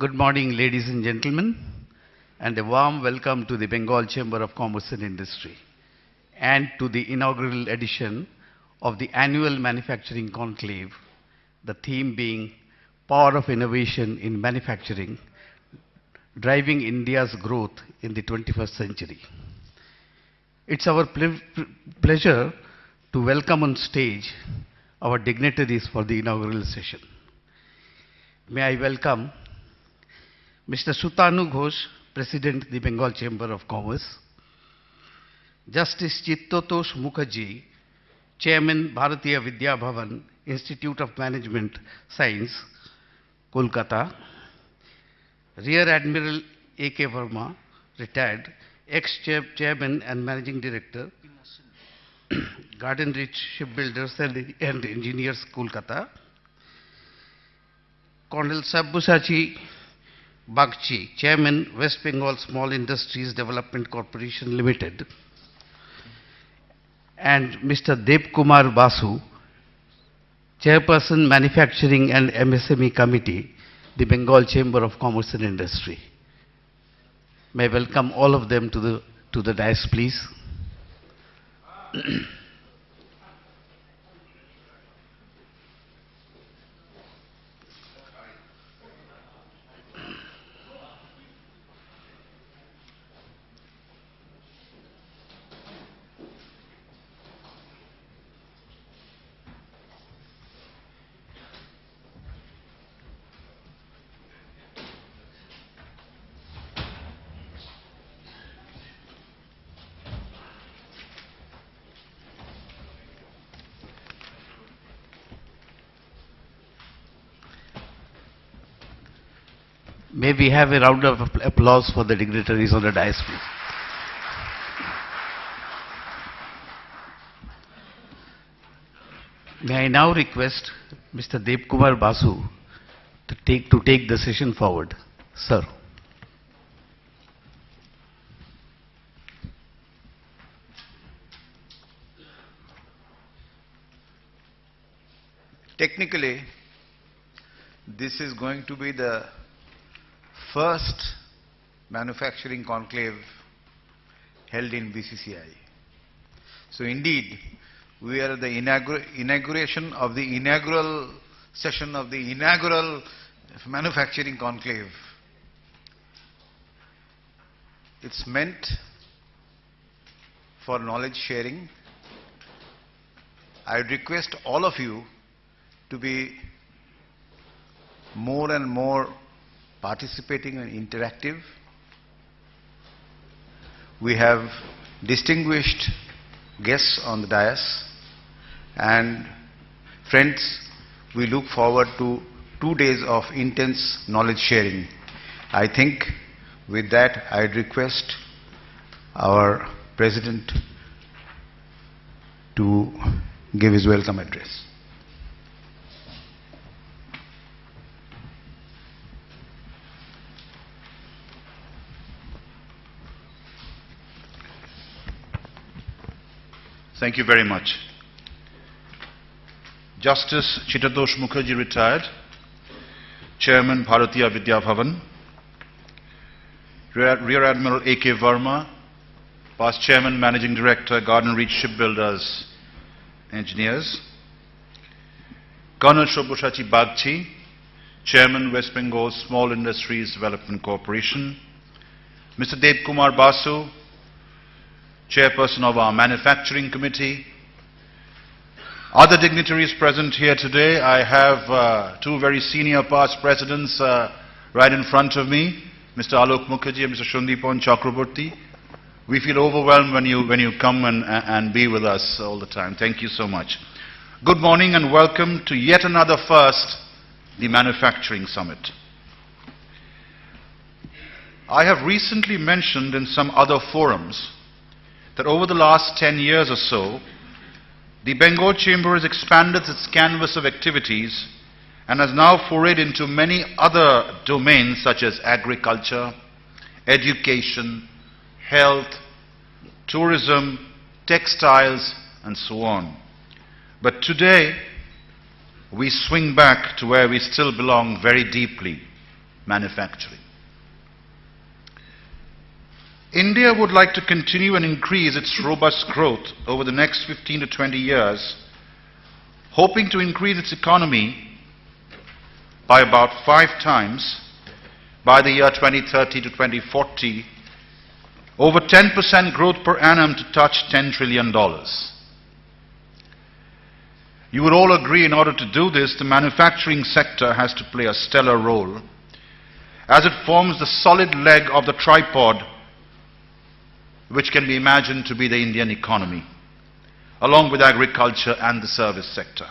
Good morning, ladies and gentlemen, and a warm welcome to the Bengal Chamber of Commerce and Industry and to the inaugural edition of the annual Manufacturing Conclave, the theme being Power of Innovation in Manufacturing, Driving India's Growth in the 21st Century. It's our pleasure to welcome on stage our dignitaries for the inaugural session. May I welcome Mr. Sutanu Ghosh, President, the Bengal Chamber of Commerce; Justice Chittatosh Mukherjee, Chairman, Bharatiya Vidya Bhavan, Institute of Management Science, Kolkata; Rear Admiral A.K. Verma, retired, ex-Chairman and Managing Director, Garden Rich Shipbuilders and Engineers, Kolkata; Colonel Sabyasachi Bagchi, Chairman, West Bengal Small Industries Development Corporation Limited; and Mr. Dev Kumar Basu, Chairperson, Manufacturing and MSME Committee, the Bengal Chamber of Commerce and Industry. May I welcome all of them to the dais, please. May we have a round of applause for the dignitaries on the dais, please. May I now request Mr. Dev Kumar Basu to take the session forward. Sir. Technically, this is going to be the first manufacturing conclave held in BCCI. So indeed, we are at the inauguration of the inaugural session of the inaugural manufacturing conclave. It's meant for knowledge sharing. I would request all of you to be more and more participating and interactive. We have distinguished guests on the dais, and friends, we look forward to 2 days of intense knowledge sharing. I think with that I'd request our President to give his welcome address. Thank you very much. Justice Chittatosh Mukherjee, retired, Chairman, Bharatiya Vidya Bhavan; Rear Admiral A.K. Verma, past Chairman, Managing Director, Garden Reach Shipbuilders Engineers; Colonel Sabyasachi Bagchi, Chairman, West Bengal Small Industries Development Corporation; Mr. Dev Kumar Basu, Chairperson of our Manufacturing Committee. Other dignitaries present here today, I have two very senior past presidents right in front of me, Mr. Alok Mukherjee and Mr. Sandipon Chakraborty. We feel overwhelmed when you come and be with us all the time. Thank you so much. Good morning and welcome to yet another first, the Manufacturing Summit. I have recently mentioned in some other forums that over the last 10 years or so, the Bengal Chamber has expanded its canvas of activities and has now forayed into many other domains such as agriculture, education, health, tourism, textiles, and so on. But today, we swing back to where we still belong very deeply, manufacturing. India would like to continue and increase its robust growth over the next 15 to 20 years, hoping to increase its economy by about 5 times by the year 2030 to 2040, over 10% growth per annum to touch $10 trillion. You would all agree, in order to do this, the manufacturing sector has to play a stellar role, as it forms the solid leg of the tripod which can be imagined to be the Indian economy, along with agriculture and the service sector.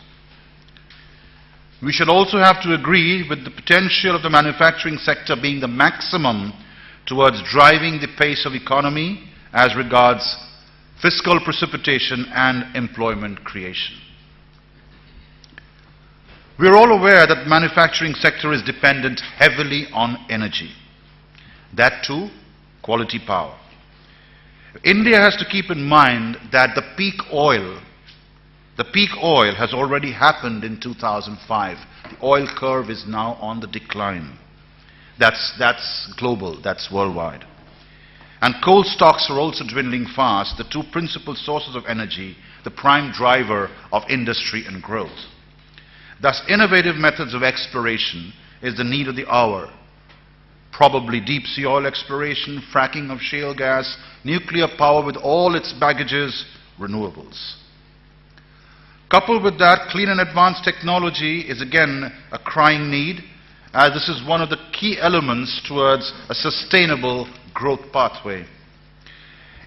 We should also have to agree with the potential of the manufacturing sector being the maximum towards driving the pace of economy as regards fiscal precipitation and employment creation. We are all aware that the manufacturing sector is dependent heavily on energy. That too, quality power. India has to keep in mind that the peak oil has already happened in 2005. The oil curve is now on the decline. That's global, that's worldwide. And coal stocks are also dwindling fast, the two principal sources of energy, the prime driver of industry and growth. Thus, innovative methods of exploration is the need of the hour. Probably deep sea oil exploration, fracking of shale gas, nuclear power with all its baggages, renewables. Coupled with that, clean and advanced technology is again a crying need, as this is one of the key elements towards a sustainable growth pathway.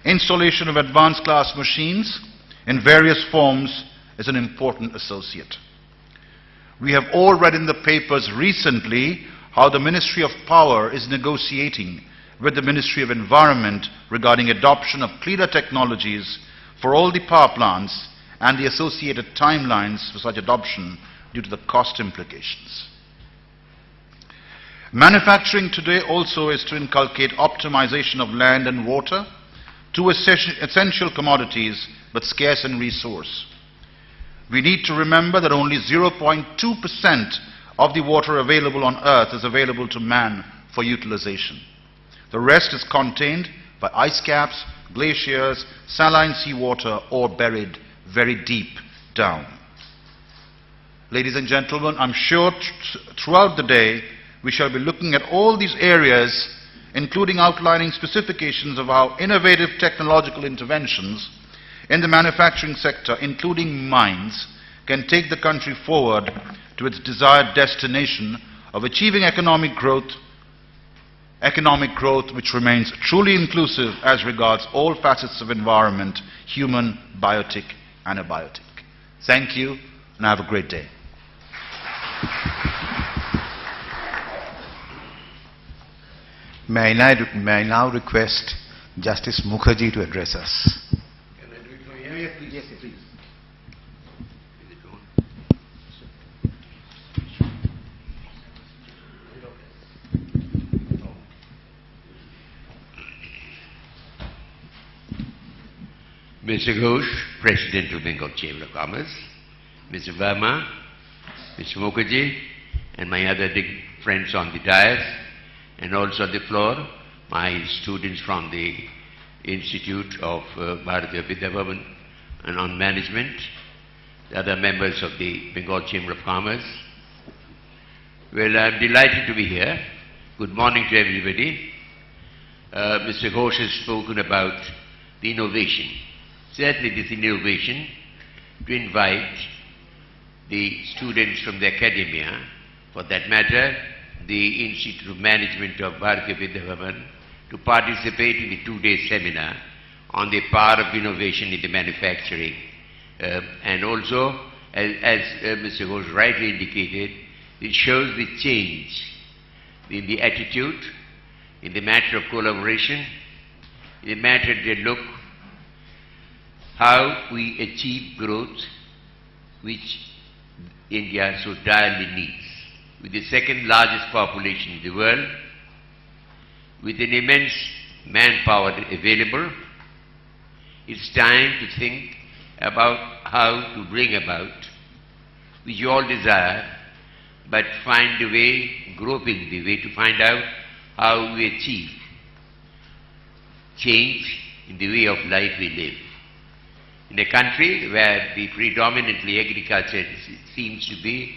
Installation of advanced class machines in various forms is an important associate. We have all read in the papers recently how the Ministry of Power is negotiating with the Ministry of Environment regarding adoption of cleaner technologies for all the power plants and the associated timelines for such adoption due to the cost implications. Manufacturing today also is to inculcate optimization of land and water, two essential commodities but scarce in resource. We need to remember that only 0.2% of the water available on Earth is available to man for utilization. The rest is contained by ice caps, glaciers, saline seawater, or buried very deep down. Ladies and gentlemen, I'm sure throughout the day we shall be looking at all these areas, including outlining specifications of how innovative technological interventions in the manufacturing sector, including mines, can take the country forward to its desired destination of achieving economic growth which remains truly inclusive as regards all facets of environment, human, biotic, and abiotic. Thank you, and have a great day. May I now request Justice Mukherjee to address us. Can I do it from here? Yes, please. Mr. Ghosh, President of Bengal Chamber of Commerce, Mr. Verma, Mr. Mukherjee, and my other friends on the dais, and also on the floor, my students from the Institute of Bharatiya Vidya Bhavan and on management, the other members of the Bengal Chamber of Commerce. Well, I'm delighted to be here. Good morning to everybody. Mr. Ghosh has spoken about the innovation. Certainly this innovation to invite the students from the academia, for that matter, the Institute of Management of Bharatiya Vidya Bhavan, to participate in the two-day seminar on the power of innovation in the manufacturing. And also, as Mr. Ghosh rightly indicated, it shows the change in the attitude, in the matter of collaboration, in the matter to look how we achieve growth which India so direly needs. With the second largest population in the world, with an immense manpower available, it's time to think about how to bring about, which you all desire, but find a way groping the way to find out how we achieve change in the way of life we live. In a country where the predominantly agriculture seems to be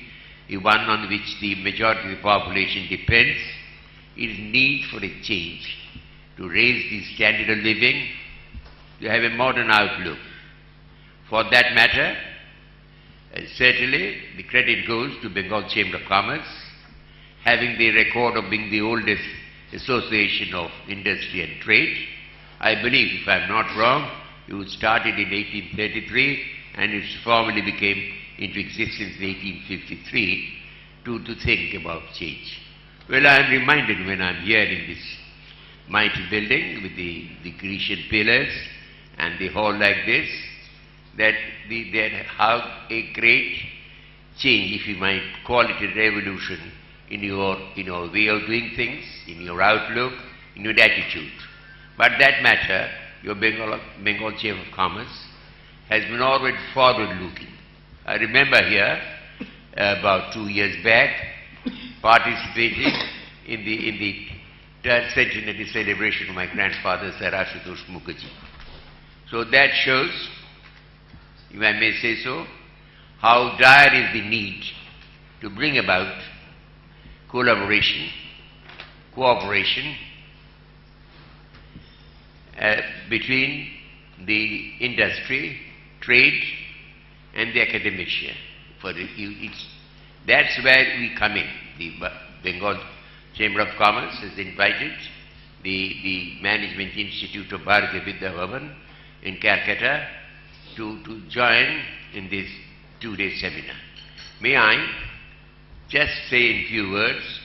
the one on which the majority of the population depends, it is need for a change to raise the standard of living, to have a modern outlook. For that matter, certainly the credit goes to Bengal Chamber of Commerce, having the record of being the oldest association of industry and trade. I believe, if I am not wrong, it started in 1833 and it formally became into existence in 1853 to think about change. Well, I am reminded when I am here in this mighty building with the Grecian pillars and the hall like this, that they have a great change, if you might call it a revolution, in your way of doing things, in your outlook, in your attitude. But that matter, your Bengal Chamber of Commerce has been always forward-looking. I remember here, about 2 years back, participating in the third centenary celebration of my grandfather, Sir Ashutosh Mukherjee. So that shows, if I may say so, how dire is the need to bring about collaboration, cooperation between the industry, trade and the academia. That's where we come in. The Bengal Chamber of Commerce has invited the Management Institute of Bharatiya Vidya Bhavan in Calcutta to join in this 2-day seminar. May I just say in few words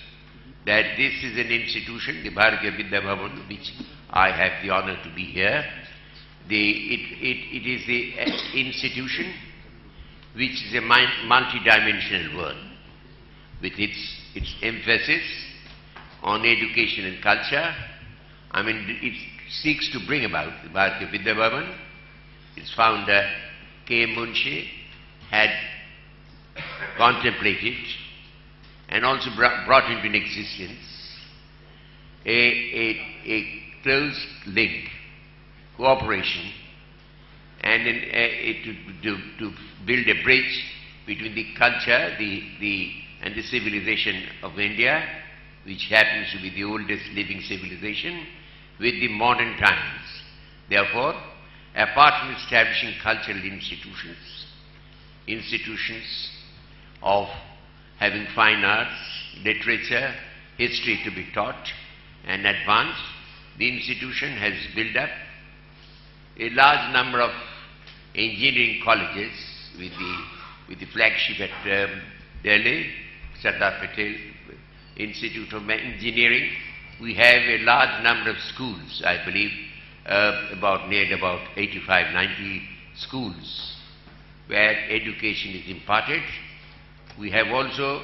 that this is an institution, the Bharatiya Vidya Bhavan, which I have the honor to be here. It is the institution which is a multi-dimensional world, with its emphasis on education and culture. I mean, it seeks to bring about the Bharatiya Vidya Bhavan. Its founder, K. Munshi, had contemplated and also brought into existence a close link, cooperation, and to build a bridge between the culture and the civilization of India, which happens to be the oldest living civilization, with the modern times. Therefore, apart from establishing cultural institutions of having fine arts, literature, history to be taught and advanced, the institution has built up a large number of engineering colleges with the flagship at Delhi, Sardar Patel Institute of Engineering. We have a large number of schools, I believe, about 85, 90 schools where education is imparted. We have also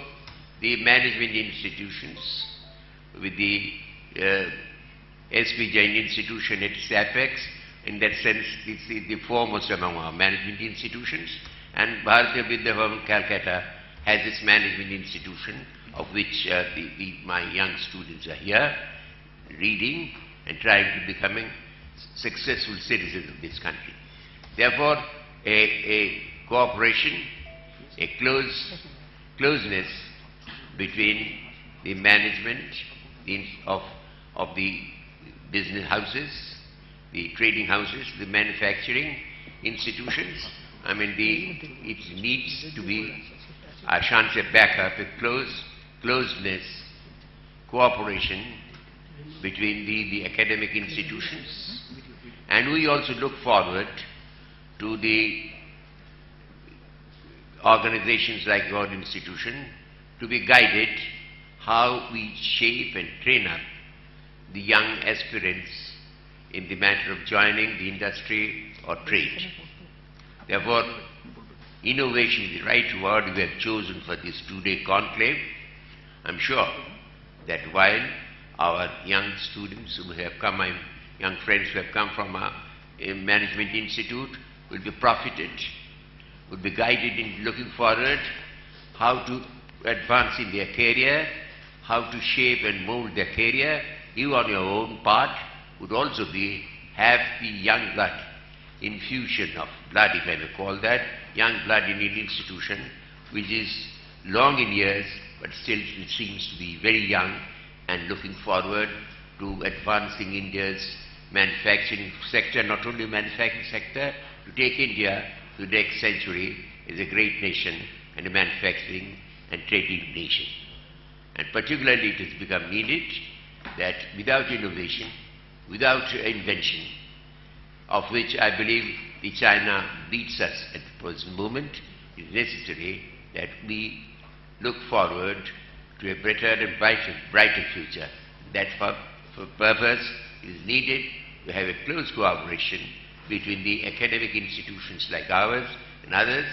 the management institutions with the S.P. Jain Institution at its apex. In that sense, it's the foremost among our management institutions. And Bharatiya Vidya Bhavan Calcutta has its management institution, of which my young students are here, reading and trying to becoming successful citizens of this country. Therefore, a cooperation, a closeness between the management of the business houses, the trading houses, the manufacturing institutions. I mean, it needs to be, I shan't say backup, a closeness, cooperation between the academic institutions. And we also look forward to the organizations like your institution to be guided how we shape and train up the young aspirants in the matter of joining the industry or trade. Therefore, innovation is the right word we have chosen for this 2-day conclave. I'm sure that while our young students who have come, my young friends who have come from a management institute will be profited, will be guided in looking forward how to advance in their career, how to shape and mold their career, you on your own part would also have the young blood, infusion of blood, if I may call that, young blood in an institution which is long in years but still it seems to be very young and looking forward to advancing India's manufacturing sector, not only manufacturing sector, to take India to the next century as a great nation and a manufacturing and trading nation. And particularly it has become needed that without innovation, without invention, of which I believe the China beats us at the present moment, it is necessary that we look forward to a better and brighter future. That for purpose it is needed to have a close cooperation between the academic institutions like ours and others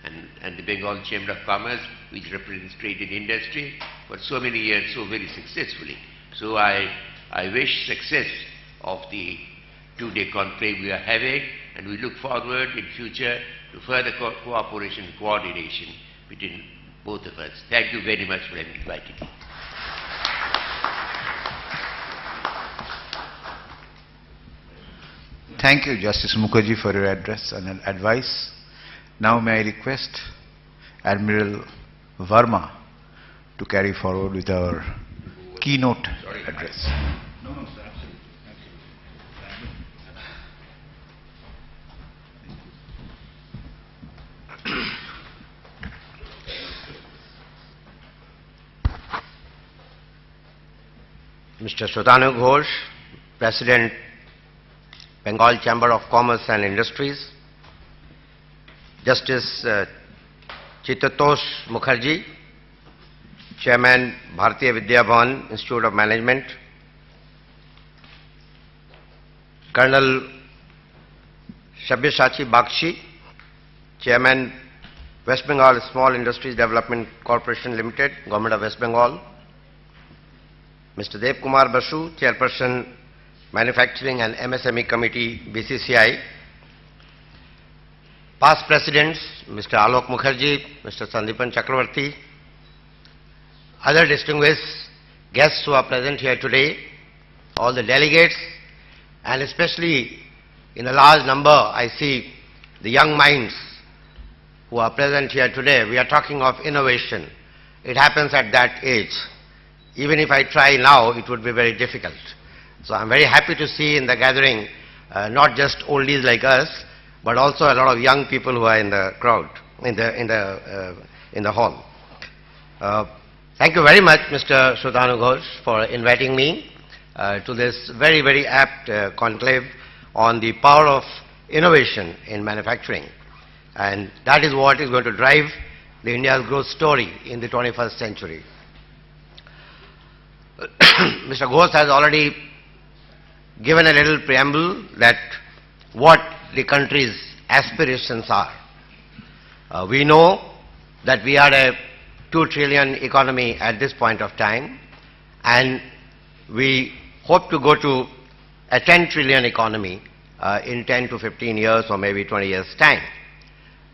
and the Bengal Chamber of Commerce, which represents trade and industry for so many years so very successfully. So I wish success of the two-day conclave we are having, and we look forward in future to further cooperation and coordination between both of us. Thank you very much for inviting me. Thank you, Justice Mukherjee, for your address and advice. Now may I request Admiral Verma to carry forward with our keynote address. No, sir, absolutely. Mr. Sudhanu Ghosh, President, Bengal Chamber of Commerce and Industries, Justice Chitatosh Mukherjee, Chairman, Bharatiya Vidya Bhavan Institute of Management, Colonel Sabyasachi Bakshi, Chairman, West Bengal Small Industries Development Corporation Limited, Government of West Bengal, Mr. Dev Kumar Basu, Chairperson, Manufacturing and MSME Committee, BCCI, past Presidents, Mr. Alok Mukherjee, Mr. Sandipan Chakravarti, other distinguished guests who are present here today, all the delegates, and especially in a large number, I see the young minds who are present here today. We are talking of innovation. It happens at that age. Even if I try now, it would be very difficult. So I'm very happy to see in the gathering not just oldies like us, but also a lot of young people who are in the crowd, in the hall. Thank you very much, Mr. Sudhanu Ghosh, for inviting me to this very, very apt conclave on the power of innovation in manufacturing. And that is what is going to drive the India's growth story in the 21st century. Mr. Ghosh has already given a little preamble that what the country's aspirations are. We know that we are a 2 trillion economy at this point of time, and we hope to go to a 10 trillion economy in 10 to 15 years or maybe 20 years' time.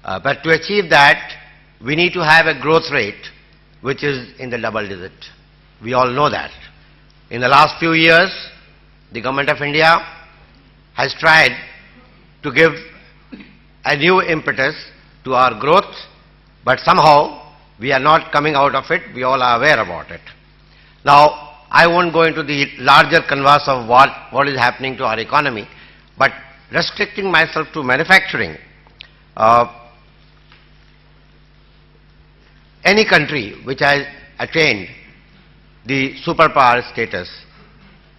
But to achieve that, we need to have a growth rate which is in the double digit. We all know that. In the last few years, the Government of India has tried to give a new impetus to our growth, but somehow we are not coming out of it. We all are aware about it. Now, I won't go into the larger canvas of what is happening to our economy, but restricting myself to manufacturing, any country which has attained the superpower status,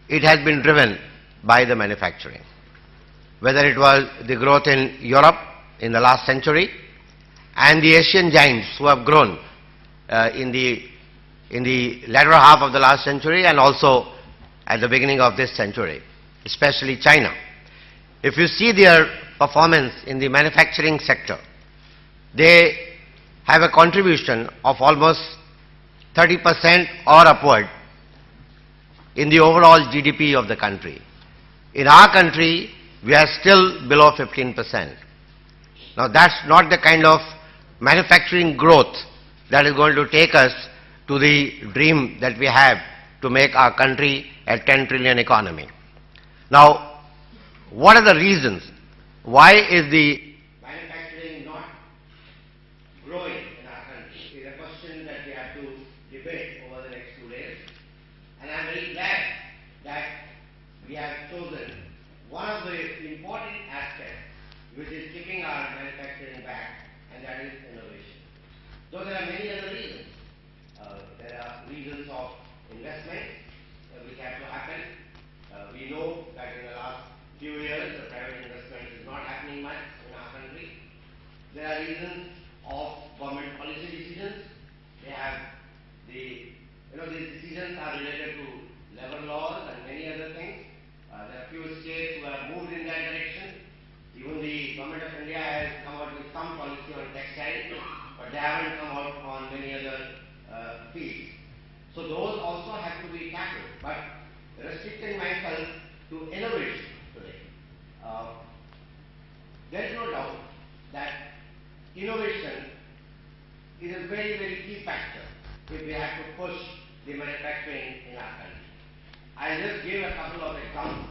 it has been driven by the manufacturing. Whether it was the growth in Europe in the last century and the Asian giants who have grown in the latter half of the last century and also at the beginning of this century, especially China. If you see their performance in the manufacturing sector, they have a contribution of almost 30% or upward in the overall GDP of the country. In our country, we are still below 15%. Now that's not the kind of manufacturing growth that is going to take us to the dream that we have to make our country a 10 trillion economy. Now, what are the reasons? Why is the manufacturing not growing in our country? Is a question that we have to debate over the next 2 days. And I am very glad that we have chosen one of the important aspects which is keeping our manufacturing back, and that is innovation. Though there are many other reasons. There are reasons of investment which have to happen. We know that in the last few years the private investment is not happening much in our country. There are reasons of government policy decisions. They have these decisions are related to labor laws and many other things. There are few states who have moved in that direction. Even the government of India has come out with some policy on textiles, but they haven't come out on many other fields. So those also have to be tackled. But restricting myself to innovation today, there is no doubt that innovation is a very, very key factor if we have to push the manufacturing in our country. I'll just give a couple of examples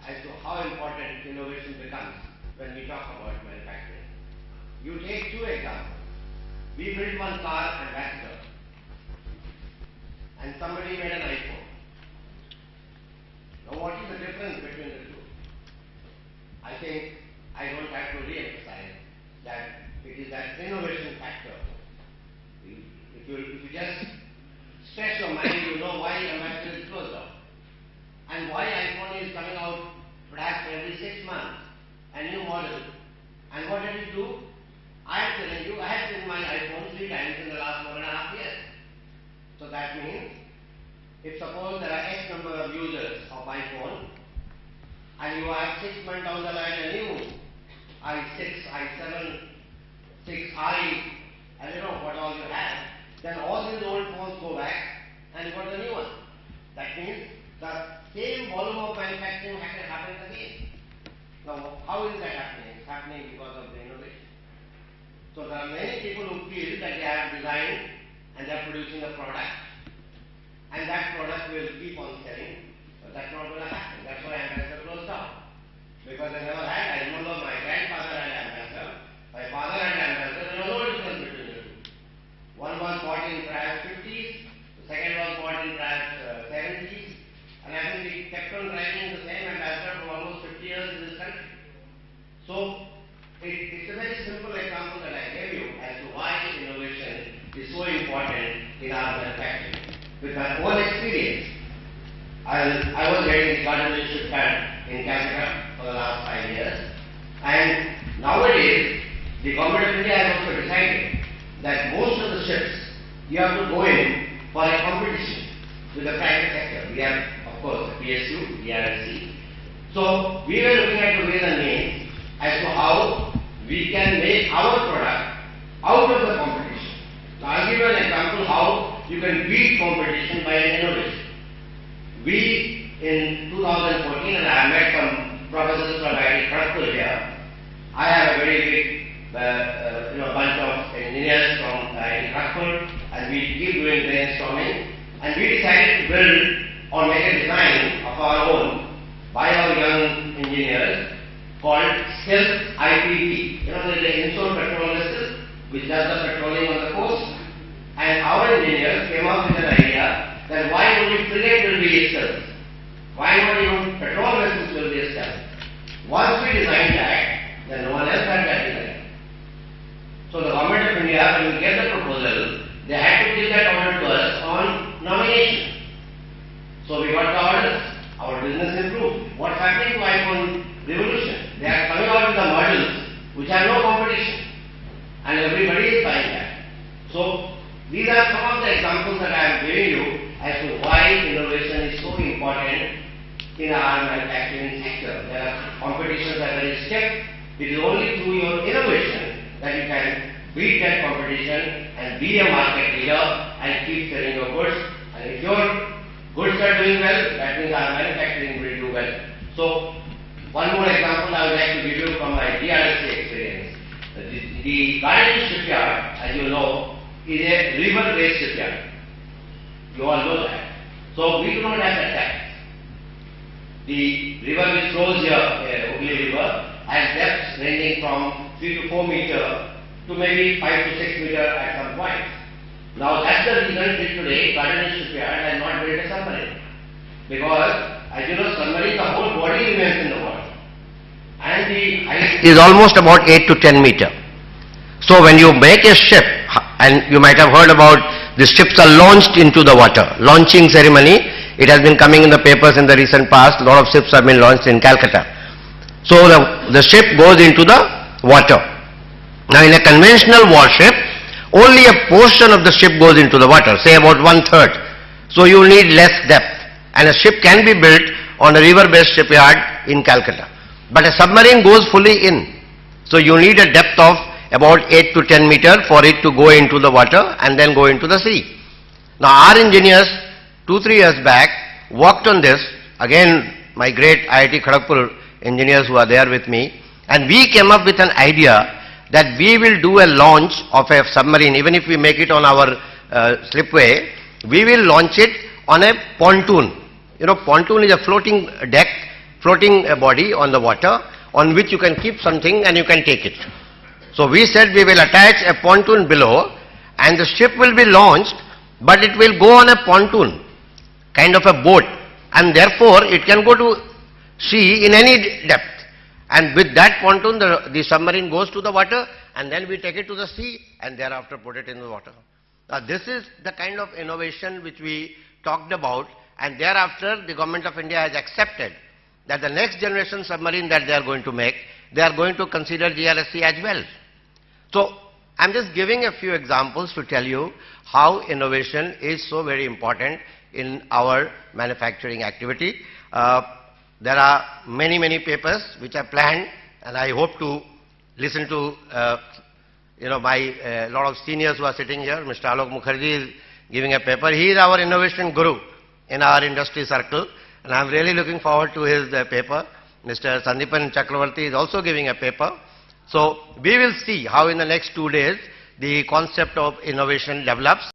as to how important innovation becomes when we talk about manufacturing. You take 2 examples. We built one car, Ambassador, and somebody made an iPhone. Now what is the difference between the two? I think I don't have to re-emphasize that it is that innovation factor. If you just stretch your mind, you know why Ambassador is closed down. And why iPhone is coming out perhaps every 6 months, a new model. And what did it do? I am telling you, I have seen my iPhone 3 times in the last 1.5 years. So that means, if suppose there are X number of users of iPhone, and you have 6 months down the line a new i6, i7, 6i, I don't know what all you have, then all these old phones go back and you got the new one. That means the same volume of manufacturing happens again. Now, how is that happening? It's happening because of the innovation. So there are many people who feel that they have designed and they are producing a product, and that product will keep on selling, but that's not going to happen. That's why Ambassador closed down. Because they never had. I remember my grandfather had Ambassador, my father had Ambassador. There was no difference between the two. One was bought in perhaps 50s, the second was bought in perhaps 70s, and I think we kept on driving the same Ambassador for almost 50 years in this country. So it's a very simple example that I gave you as to why innovation is so important in our manufacturing. With my own experience, I was heading the garden shipyard in Calcutta for the last 5 years, and nowadays the government of India has also decided that most of the ships you have to go in for a competition with the private sector. We have, of course, the PSU, the RSC. So we were looking at the ways and means as to how we can make our product out of the competition. Now I'll give you an example how you can beat competition by an innovation. We in 2014, and I have met some professors from IIT here. I have a very big bunch of engineers from IIT, and we keep doing brainstorming, and we decided to build or make a design of our own by our young engineers called self-IPP. There is an in-source petrol vessel which does the patrolling on the coast, and our engineers came up with an idea that why only frigate will be itself? Why not even patrol vessels will be itself? Once we designed that, then no one else had that design. So the government of India, when we get the proposal, they had to give that order to us on nomination. So we got the orders. Our business improved. What's happening to iPhone revolution? They are coming out with the models which have no competition, and everybody is buying that. So these are some of the examples that I am giving you as to why innovation is so important in our manufacturing sector. There are competitions are very stiff. It is only through your innovation that you can beat that competition and be a market leader and keep selling your goods. And if your goods are doing well, that means our manufacturing will do well. So one more example I would like to give you from my DRSC experience. The Garden shipyard, as you know, is a river-based shipyard. You all know that. So we do not have that depth. The river which flows here, Hooghly River, has depths ranging from 3 to 4 meter to maybe 5 to 6 meter at some point. Now that's the reason till today Garden Shipyard has not built a submarine. Because as you know, submarine, the whole body remains in the water. And the height is almost about 8 to 10 meter. So when you make a ship, and you might have heard about the ships are launched into the water, launching ceremony, it has been coming in the papers in the recent past, a lot of ships have been launched in Calcutta. So the ship goes into the water. Now in a conventional warship, only a portion of the ship goes into the water, say about 1/3. So you need less depth. And a ship can be built on a river-based shipyard in Calcutta. But a submarine goes fully in. So you need a depth of about 8 to 10 meter for it to go into the water and then go into the sea. Now our engineers 2-3 years back worked on this, again my great IIT Kharagpur engineers who are there with me, and we came up with an idea that we will do a launch of a submarine. Even if we make it on our slipway, we will launch it on a pontoon. You know, pontoon is a floating deck, floating body on the water on which you can keep something and you can take it. So we said we will attach a pontoon below and the ship will be launched, but it will go on a pontoon, kind of a boat, and therefore it can go to sea in any depth. And with that pontoon the submarine goes to the water and then we take it to the sea and thereafter put it in the water. Now this is the kind of innovation which we talked about, and thereafter the Government of India has accepted that the next generation submarine that they are going to make, they are going to consider GLSC as well. So I am just giving a few examples to tell you how innovation is so very important in our manufacturing activity. There are many papers which are planned, and I hope to listen to my lot of seniors who are sitting here. Mr. Alok Mukherjee is giving a paper. He is our innovation guru in our industry circle, and I am really looking forward to his paper. Mr. Sandipan Chakravarti is also giving a paper. So we will see how in the next 2 days the concept of innovation develops.